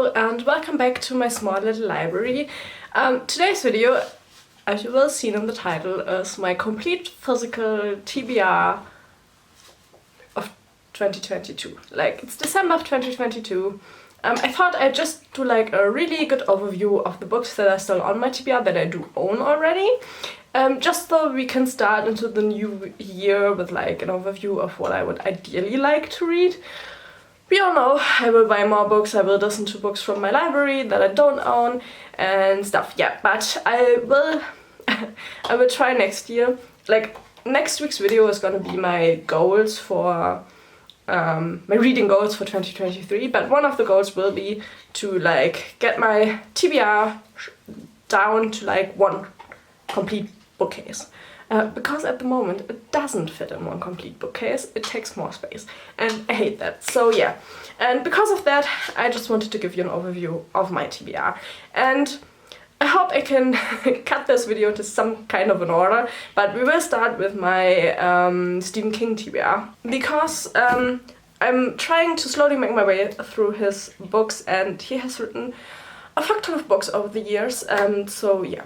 Hello and welcome back to my small little library. Today's video, as you will have seen in the title, is my complete physical TBR of 2022. Like, it's December of 2022. I thought I'd just do like a really good overview of the books that are still on my TBR that I do own already. Just so we can start into the new year with like an overview of what I would ideally like to read. We all know I will buy more books, I will listen to books from my library that I don't own and stuff, yeah, but I will I will try next year. Like, next week's video is gonna be my goals for my reading goals for 2023, but one of the goals will be to like get my TBR down to like one complete bookcase. Because at the moment it doesn't fit in one complete bookcase, it takes more space and I hate that. So yeah, and because of that I just wanted to give you an overview of my TBR, and I hope I can cut this video to some kind of an order, but we will start with my Stephen King TBR, because I'm trying to slowly make my way through his books and he has written a fuck ton of books over the years, so yeah.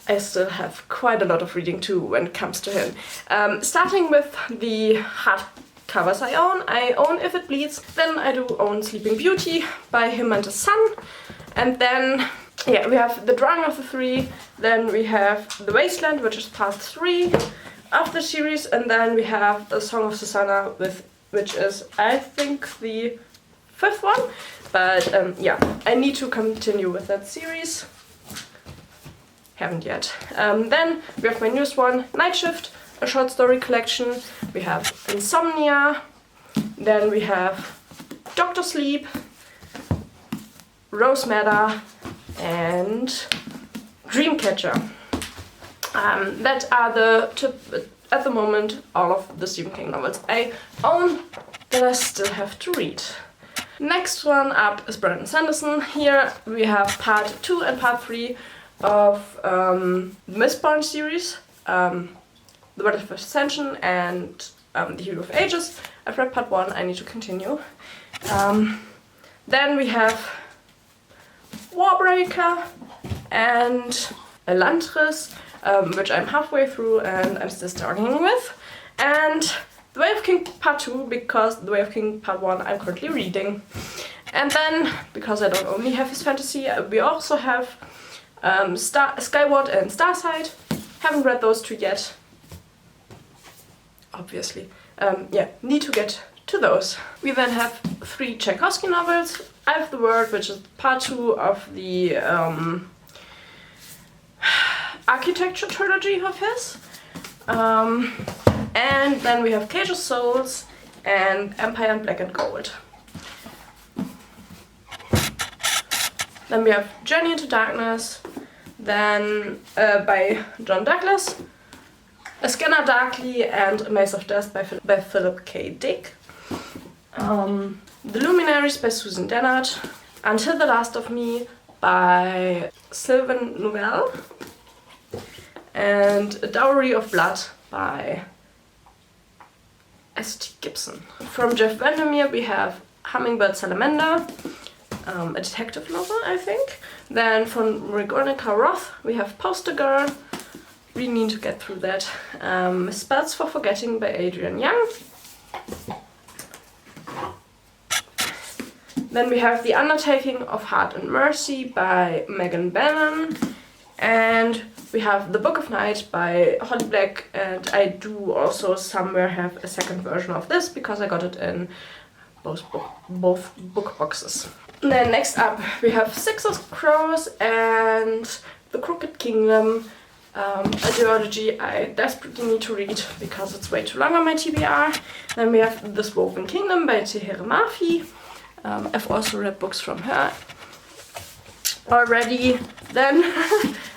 I still have quite a lot of reading too when it comes to him. Starting with the hardcovers I own If It Bleeds, then I do own Sleeping Beauty by him and his son, and then yeah, we have The Drawing of the Three, then we have The Wasteland, which is part 3 of the series, and then we have The Song of Susanna, which is I think the 5th one, but yeah, I need to continue with that series. Haven't yet. Then we have my newest one, Night Shift, a short story collection. We have Insomnia. Then we have Doctor Sleep, Rose Madder, and Dreamcatcher. That are at the moment all of the Stephen King novels I own that I still have to read. Next one up is Brandon Sanderson. Here we have part 2 and part 3 of the Mistborn series, The World of Ascension and The Hero of Ages. I've read part 1, I need to continue. Then we have Warbreaker and Elantris, which I'm halfway through and I'm still starting with. And The Way of King part 2, because The Way of King part 1 I'm currently reading. And then, because I don't only have his fantasy, we also have Skyward and Starsight. Haven't read those two yet, obviously. Yeah, need to get to those. We then have 3 Tchaikovsky novels. I Have the Word, which is part 2 of the architecture trilogy of his. And then we have Cage of Souls and Empire and Black and Gold. Then we have Journey into Darkness, then by John Douglas, A Scanner Darkly and A Maze of Death by Philip K. Dick, The Luminaries by Susan Dennard, Until the Last of Me by Sylvain Nouvel, and A Dowry of Blood by S.T. Gibson. From Jeff Vandermeer we have Hummingbird Salamander, a detective novel, I think. Then from Veronica Roth we have Poster Girl. We need to get through that. Spells for Forgetting by Adrian Young. Then we have The Undertaking of Heart and Mercy by Megan Bannon. And we have The Book of Night by Holly Black, and I do also somewhere have a second version of this because I got it in both book boxes. And then next up we have Six of Crows and The Crooked Kingdom, a duology I desperately need to read because it's way too long on my TBR. Then we have This Woven Kingdom by Tehere Mafi. I've also read books from her already. Then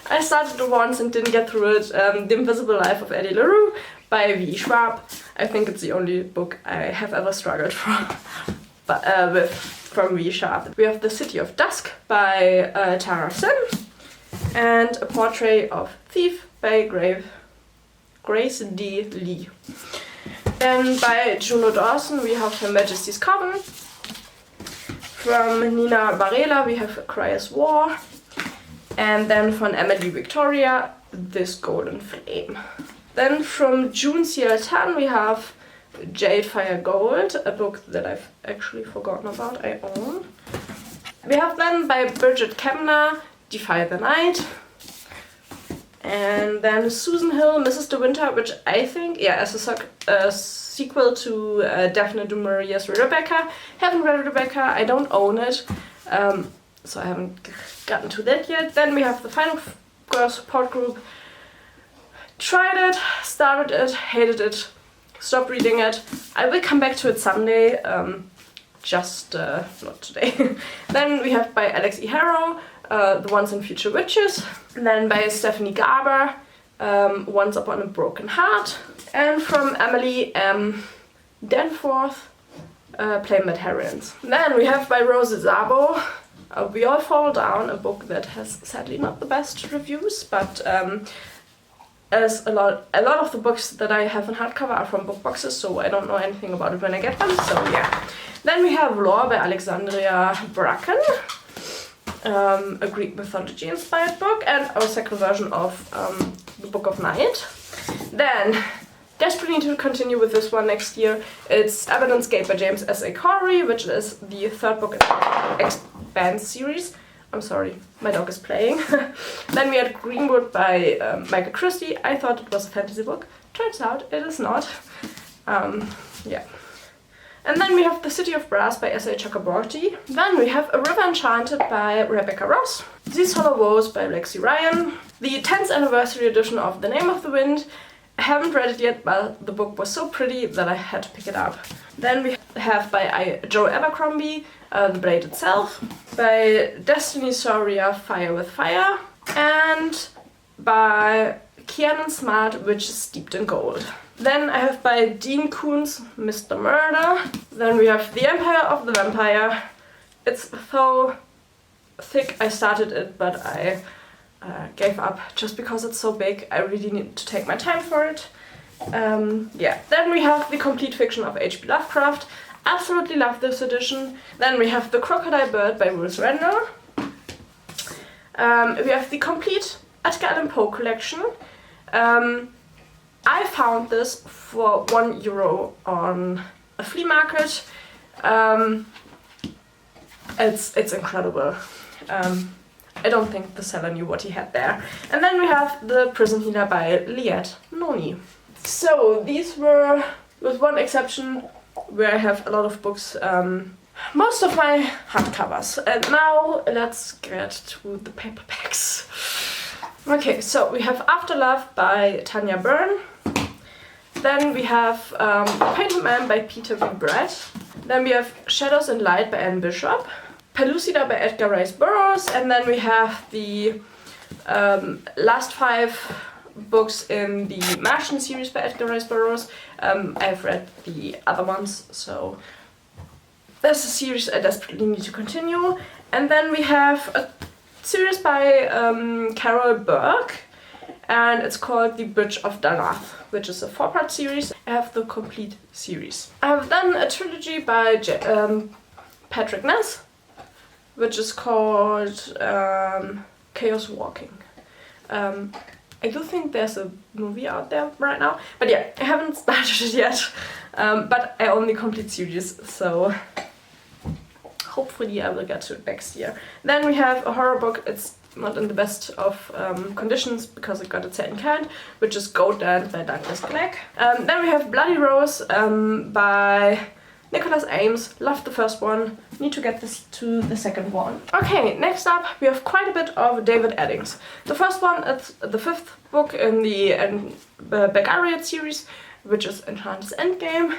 I started it once and didn't get through it, The Invisible Life of Eddie LaRue by V. Schwab. I think it's the only book I have ever struggled from V. Schwab. We have The City of Dusk by Tara Sim, and A Portrait of Thief by Grace D. Lee. Then by Juno Dawson we have Her Majesty's Coven. From Nina Varela we have Cry's War. And then from Emily Victoria, This Golden Flame. Then from June CL10 we have Jade Fire Gold, a book that I've actually forgotten about, I own. We have then by Bridget Kemner, Defy the Night. And then Susan Hill, Mrs. De Winter, which I think, yeah, as a sequel to Daphne du Maurier's Rebecca. Haven't read Rebecca, I don't own it, so I haven't gotten to that yet. Then we have the Final Girl Support Group. Tried it, started it, hated it, stopped reading it. I will come back to it someday, just not today. Then we have by Alex E. Harrow, The Once and Future Witches. And then by Stephanie Garber, Once Upon a Broken Heart. And from Emily M. Danforth, Plain Bad Herons. Then we have by Rose Zabo, We All Fall Down, a book that has sadly not the best reviews, but as a lot of the books that I have in hardcover are from book boxes, so I don't know anything about it when I get them, so yeah. Then we have Lore by Alexandria Bracken, a Greek mythology inspired book, and our second version of the Book of Night. Then, desperately need to continue with this one next year. It's Evidence Gate by James S.A. Corey, which is the third book in the Expand series. I'm sorry, my dog is playing. Then we had Greenwood by Michael Christie. I thought it was a fantasy book. Turns out it is not. Yeah. And then we have The City of Brass by S.A. Chakraborty. Then we have A River Enchanted by Rebecca Ross. These Hollow Woes by Lexi Ryan. The 10th anniversary edition of The Name of the Wind. I haven't read it yet, but the book was so pretty that I had to pick it up. Then we have by Joe Abercrombie, The Blade Itself, by Destiny Soria, Fire with Fire, and by Kiernan Smart, Which is Steeped in Gold. Then I have by Dean Koontz, Mr. Murder. Then we have The Empire of the Vampire. It's so thick, I started it, but I gave up just because it's so big. I really need to take my time for it. Yeah. Then we have The Complete Fiction of H.P. Lovecraft. Absolutely love this edition. Then we have The Crocodile Bird by Ruth Rendell. We have the complete Edgar Allan Poe collection. I found this for €1 on a flea market. It's incredible. I don't think the seller knew what he had there. And then we have The Prison Healer by Liette Noni. So these were, with one exception, where I have a lot of books, most of my hardcovers. And now let's get to the paperbacks. Okay, so we have After Love by Tanya Byrne. Then we have Painted Man by Peter V. Brett. Then we have Shadows and Light by Anne Bishop. Pellucida by Edgar Rice Burroughs. And then we have the last 5 books in the Martian series by Edgar Rice Burroughs. I've read the other ones, so that's a series I desperately need to continue. And then we have a series by Carol Burke, and it's called The Bridge of Danath, which is a 4-part series. I have the complete series. I have done a trilogy by Patrick Ness, which is called Chaos Walking. I do think there's a movie out there right now, but yeah, I haven't started it yet, but I own the complete series, so hopefully I will get to it next year. Then we have a horror book. It's not in the best of conditions because it got its second kind, which is Goatland by Douglas Black. Then we have Bloody Rose by Nicholas Ames. Loved the first one. Need to get this to the second one. Okay, next up we have quite a bit of David Eddings. The first one is the 5th book in the Belgariad series, which is Enchantress Endgame.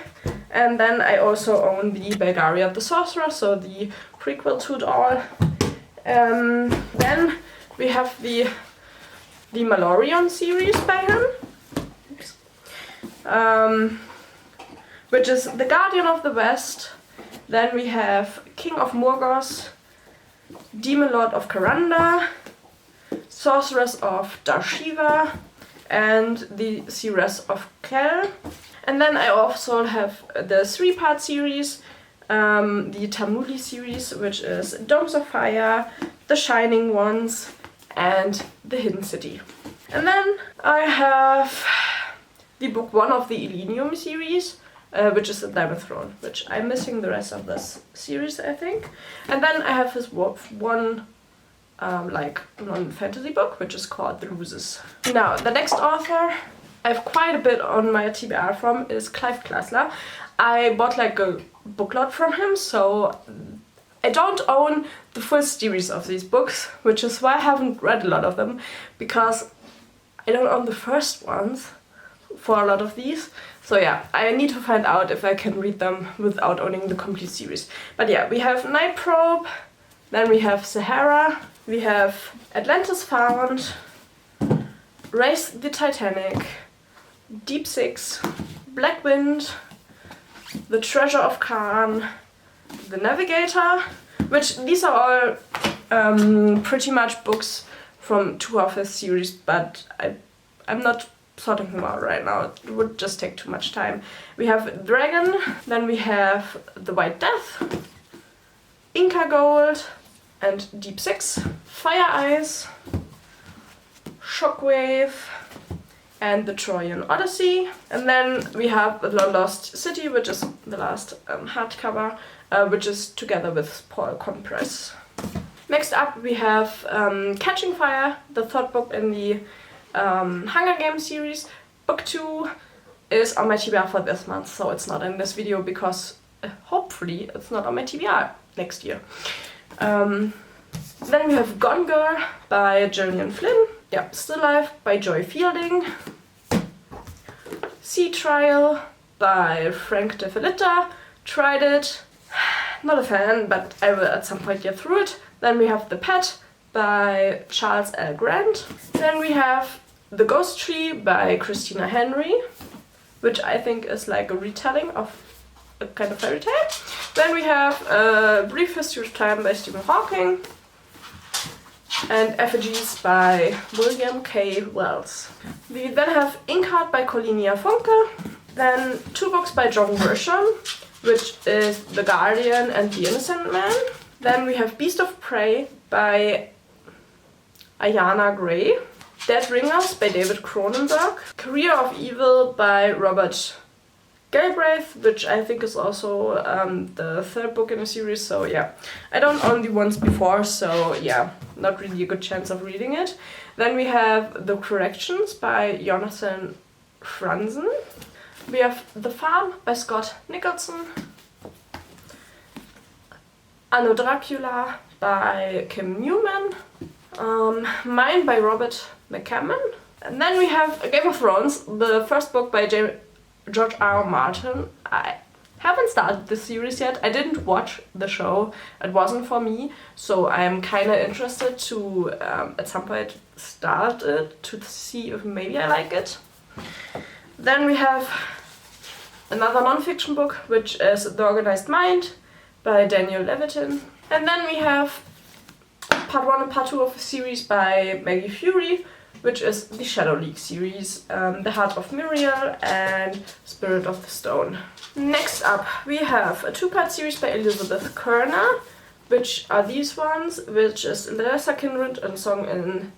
And then I also own the Belgariad the Sorcerer, so the prequel to it all. Then we have the Malorion series by him. Oops. Which is The Guardian of the West. Then we have King of Morgoth, Demon Lord of Karanda, Sorceress of Darshiva, and the Seeress of Kel. And then I also have the 3-part series the Tamuli series, which is Domes of Fire, The Shining Ones, and The Hidden City. And then I have the book 1 of the Elenium series, which is the Diamond Throne, which I'm missing the rest of this series, I think. And then I have this one like non-fantasy book, which is called The Losers. Now, the next author I have quite a bit on my TBR from is Clive Glassler. I bought like a book lot from him, so I don't own the full series of these books, which is why I haven't read a lot of them, because I don't own the first ones for a lot of these. So yeah, I need to find out if I can read them without owning the complete series. But yeah, we have Night Probe, then we have Sahara, we have Atlantis Found, Race the Titanic, Deep Six, Black Wind, The Treasure of Khan, The Navigator, which these are all pretty much books from 2 of his series, but I'm not sorting them out right now. It would just take too much time. We have Dragon, then we have The White Death, Inca Gold, and Deep Six, Fire Eyes, Shockwave, and the Trojan Odyssey. And then we have The Lost City, which is the last hardcover, which is together with Paul Compress. Next up we have Catching Fire, the 3rd book in the Hunger Games series. Book 2 is on my TBR for this month, so it's not in this video because hopefully it's not on my TBR next year. Then we have Gone Girl by Gillian Flynn. Yeah, Still Life by Joy Fielding. Sea Trial by Frank De Felitta. Tried it. Not a fan, but I will at some point get through it. Then we have The Pet by Charles L. Grant. Then we have The Ghost Tree by Christina Henry, which I think is like a retelling of a kind of fairy tale. Then we have A Brief History of Time by Stephen Hawking, and Effigies by William K. Wells. We then have Inkheart by Colinia Funke, then 2 books by John Grisham, which is The Guardian and The Innocent Man. Then we have Beast of Prey by Ayana Gray, Dead Ringers by David Cronenberg, Career of Evil by Robert Galbraith, which I think is also the 3rd book in the series, so yeah. I don't own the ones before, so yeah, not really a good chance of reading it. Then we have The Corrections by Jonathan Franzen. We have The Farm by Scott Nicholson, Anno Dracula by Kim Newman, Mine by Robert McCammon. And then we have Game of Thrones, the 1st book by George R. R. Martin. I haven't started this series yet. I didn't watch the show. It wasn't for me. So I'm kind of interested to at some point start it to see if maybe I like it. Then we have another non-fiction book, which is The Organized Mind by Daniel Levitin. And then we have part 1 and part 2 of a series by Maggie Fury, which is the Shadow League series, The Heart of Muriel and Spirit of the Stone. Next up, we have a 2-part series by Elizabeth Kerner, which are these ones, which is The Lesser Kindred and Song in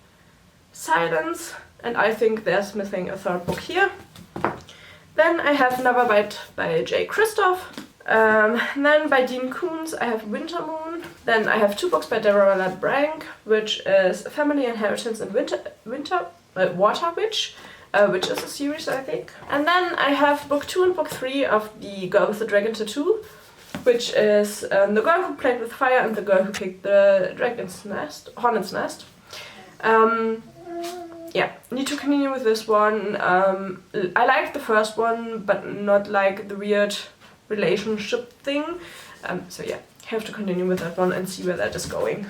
Silence, and I think there's missing a 3rd book here. Then I have Never Bite by Jay Christoph. Then by Dean Koontz I have Winter Moon. Then I have 2 books by Deborah Brank, which is Family Inheritance and Water Witch, which is a series, I think. And then I have book 2 and book 3 of The Girl with the Dragon Tattoo, which is The Girl Who Played with Fire and The Girl Who Kicked the Hornet's Nest. Yeah, need to continue with this one. I liked the first one, but not like the weird relationship thing. So yeah, have to continue with that one and see where that is going.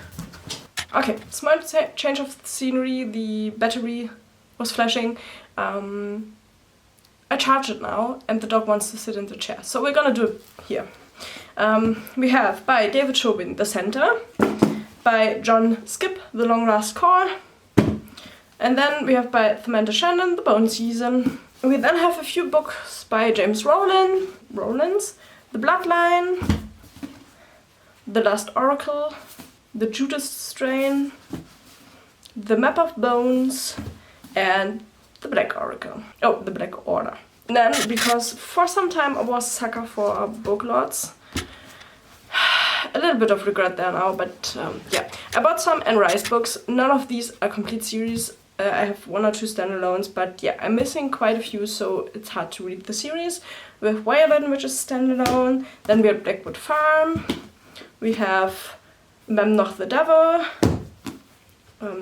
Okay, small change of scenery. The battery was flashing. I charge it now and the dog wants to sit in the chair. So we're gonna do it here. We have by David Chauvin, The Center, by John Skip, The Long Last Call, and then we have by Samantha Shannon, The Bone Season. We then have a few books by James Rowlands, The Bloodline, The Last Oracle, The Judas Strain, The Map of Bones, and The Black Oracle. Oh, The Black Order. And then, because for some time I was a sucker for book lots, a little bit of regret there now, but yeah. I bought some Anne Rice books. None of these are complete series. I have 1 or 2 standalones, but yeah, I'm missing quite a few, so it's hard to read the series. We have Violin, which is standalone. Then we have Blackwood Farm. We have Memnoch the Devil.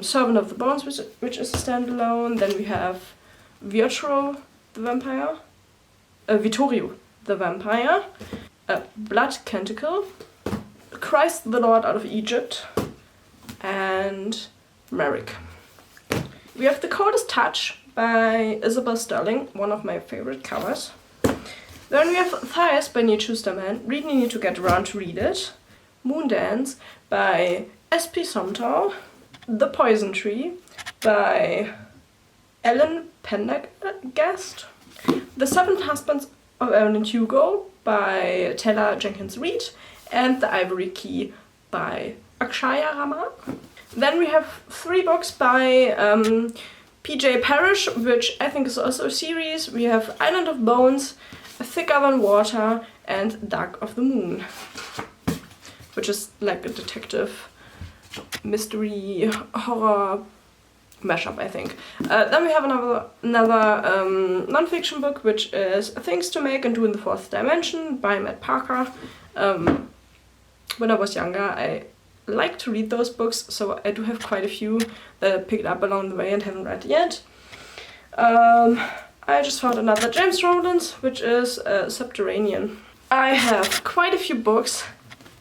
Servant of the Bones, which is a standalone. Then we have Vittorio the Vampire. Vittorio the Vampire. Blood Canticle. Christ the Lord out of Egypt. And Merrick. We have The Coldest Touch by Isabel Sterling, one of my favorite covers. Then we have Thias by Neil Schusterman, really need to get around to read it. Moondance by S.P. Somtow. The Poison Tree by Ellen Pendergast. The Seven Husbands of Evelyn Hugo by Taylor Jenkins Reid. And The Ivory Key by Akshaya Rama. Then we have 3 books by P.J. Parrish, which I think is also a series. We have Island of Bones, Thicker Than Water, and Dark of the Moon, which is like a detective mystery horror mashup, I think. Then we have another non-fiction book, which is Things to Make and Do in the Fourth Dimension by Matt Parker. When I was younger, I like to read those books, so I do have quite a few that I picked up along the way and haven't read yet. I just found another James Rowlands, which is Subterranean. I have quite a few books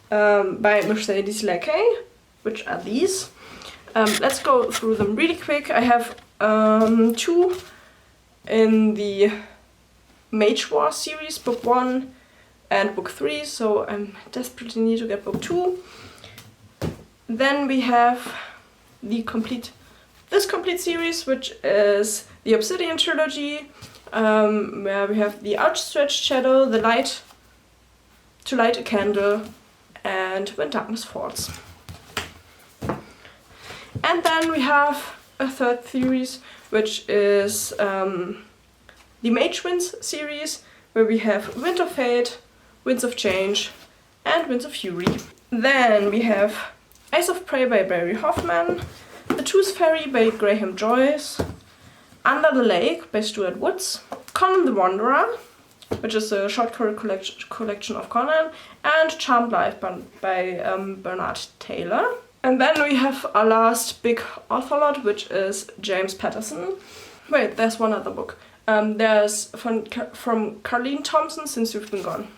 by Mercedes Lackey, which are these. Let's go through them really quick. I have 2 in the Mage War series, book 1 and book 3, so I desperately need to get book 2. Then we have this complete series, which is the Obsidian trilogy, where we have the Outstretched Shadow, the Light, To Light a Candle, and When Darkness Falls. And then we have a 3rd series, which is the Mage Winds series, where we have Wind of Fate, Winds of Change, and Winds of Fury. Then we have Eyes of Prey by Barry Hoffman, The Tooth Fairy by Graham Joyce, Under the Lake by Stuart Woods, Conan the Wanderer, which is a short collection of Conan, and Charmed Life by Bernard Taylor. And then we have our last big author lot, which is James Patterson. Wait, there's one other book. There's from Carleen Thompson, Since You've Been Gone.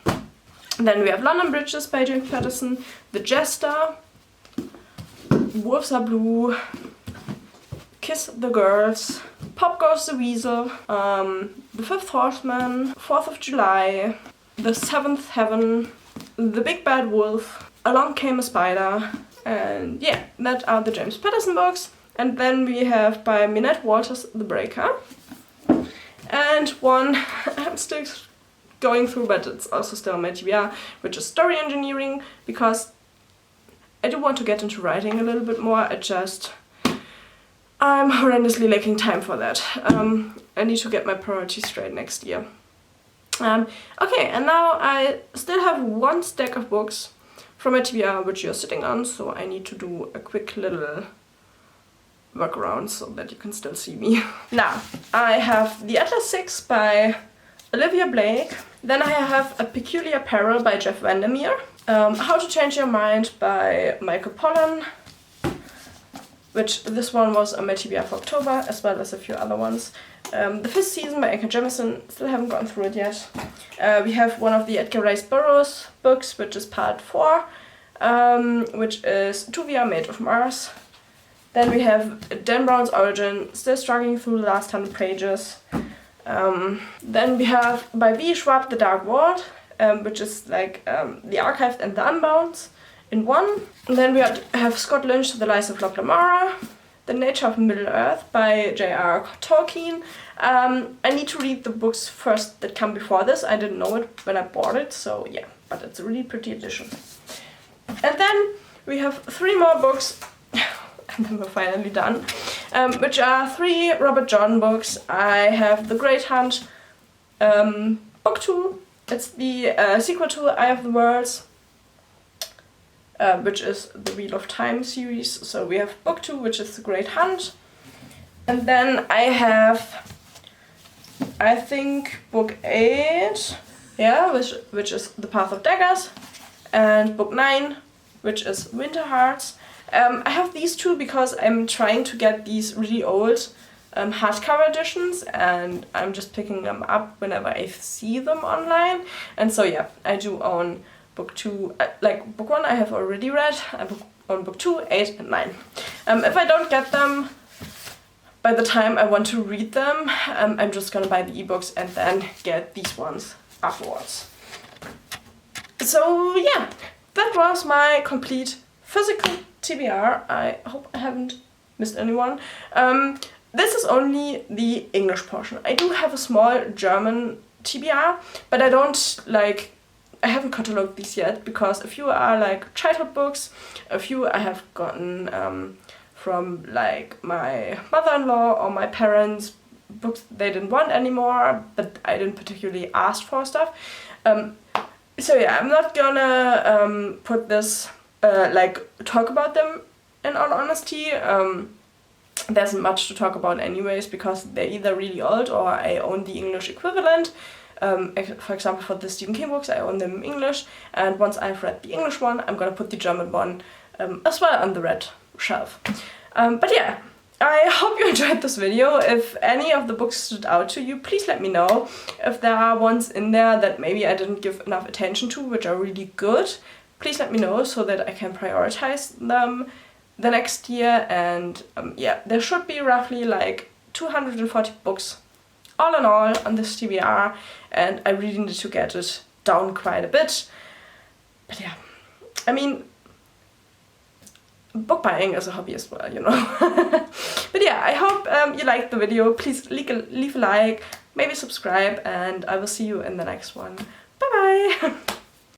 And then we have London Bridges by James Patterson, The Jester, Wolves Are Blue, Kiss the Girls, Pop Goes the Weasel, The Fifth Horseman, 4th of July, The Seventh Heaven, The Big Bad Wolf, Along Came a Spider, and yeah, that are the James Patterson books. And then we have by Minette Walters, The Breaker, and one I'm still going through, but it's also still on my TBR, which is Story Engineering, because I do want to get into writing a little bit more. I'm horrendously lacking time for that. I need to get my priorities straight next year. Okay, and now I still have 1 stack of books from my TBR which you're sitting on, so I need to do a quick little workaround so that you can still see me. Now, I have The Atlas 6 by Olivia Blake. Then I have A Peculiar Peril by Jeff Vandermeer. How to Change Your Mind by Michael Pollan, which this one was on my TBR for October, as well as a few other ones. The Fifth Season by Anka Jemison, still haven't gone through it yet. We have one of the Edgar Rice Burroughs books, which is part 4, which is Tuvia Made of Mars. Then we have Dan Brown's Origin, still struggling through the last 100 pages. Then we have by V. Schwab The Dark World, which is like the Archived and the Unbound in one. And then we have Scott Lynch, The Lies of Locke Lamora, The Nature of Middle-earth by J.R. Tolkien. I need to read the books first that come before this. I didn't know it when I bought it, so yeah, but it's a really pretty edition. And then we have 3 more books, and then we're finally done, which are 3 Robert Jordan books. I have The Great Hunt, book 2. It's the sequel to Eye of the Worlds, which is the Wheel of Time series. So we have book 2, which is The Great Hunt. And then I have, I think, book 8, yeah, which is The Path of Daggers, and book 9, which is Winter Hearts. I have these 2 because I'm trying to get these really old hardcover editions, and I'm just picking them up whenever I see them online. And so yeah, I do own book 2, like book 1 I have already read, I own book 2, 8 and 9. If I don't get them by the time I want to read them, I'm just gonna buy the ebooks and then get these ones afterwards. So yeah, that was my complete physical TBR. I hope I haven't missed anyone. This is only the English portion. I do have a small German TBR, but I don't like, I haven't catalogued these yet because a few are like childhood books, a few I have gotten from like my mother-in-law or my parents, books they didn't want anymore, but I didn't particularly ask for stuff. So yeah, I'm not gonna put this, like talk about them in all honesty. There isn't much to talk about anyways because they're either really old or I own the English equivalent. For example, for the Stephen King books I own them in English, and once I've read the English one I'm gonna put the German one as well on the red shelf. But yeah, I hope you enjoyed this video. If any of the books stood out to you, please let me know. If there are ones in there that maybe I didn't give enough attention to, which are really good, please let me know so that I can prioritize them the next year. And yeah, there should be roughly like 240 books all in all on this TBR, and I really need to get it down quite a bit. But yeah, I mean, book buying is a hobby as well, you know. But yeah, I hope you liked the video. Please leave a like, maybe subscribe, and I will see you in the next one. Bye bye!